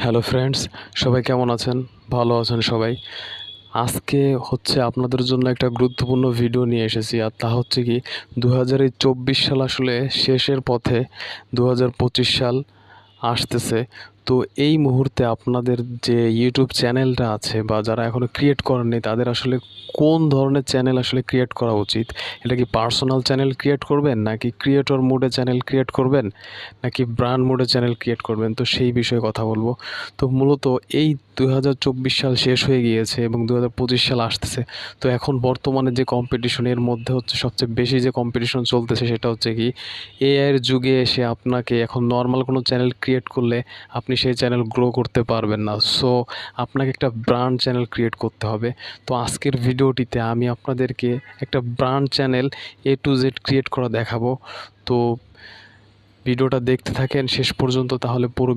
Hello friends, সবাই কেমন আছেন? ভালো আছেন সবাই। আজকে আপনাদের জন্য একটা গুরুত্বপূর্ণ ভিডিও নিয়ে এসেছি, আর তা হচ্ছে কি 2024 সাল আসলে শেষের পথে 2025 সাল আসতেছে। তো এই মুহূর্তে আপনাদের যে ইউটিউব চ্যানেলটা আছে বা যারা এখনও ক্রিয়েট করেননি, তাদের আসলে কোন ধরনের চ্যানেল আসলে ক্রিয়েট করা উচিত? এটা কি পার্সোনাল চ্যানেল ক্রিয়েট করবেন, নাকি ক্রিয়েটর মোডে চ্যানেল ক্রিয়েট করবেন, নাকি ব্র্যান্ড মোডে চ্যানেল ক্রিয়েট করবেন? তো সেই বিষয়ে কথা বলবো। তো মূলত এই 2024 সাল শেষ হয়ে গিয়েছে এবং 2025 সাল আসতেছে। তো এখন বর্তমানে যে কম্পিটিশন, এর মধ্যে সবচেয়ে বেশি যে কম্পিটিশন চলতেছে সেটা হচ্ছে কি এআইয়ের যুগে এসে আপনাকে এখন নর্মাল কোনো চ্যানেল ক্রিয়েট করলে আপনি সেই চ্যানেল গ্রো করতে পারবেন না। সো আপনাকে একটা ব্র্যান্ড চ্যানেল ক্রিয়েট করতে হবে। তো আজকের ভিডিওটিতে আমি আপনাদেরকে একটা brand channel A to Z create করা দেখাবো। তো ভিডিওটা দেখতে থাকেন শেষ পর্যন্ত, তাহলে পুরো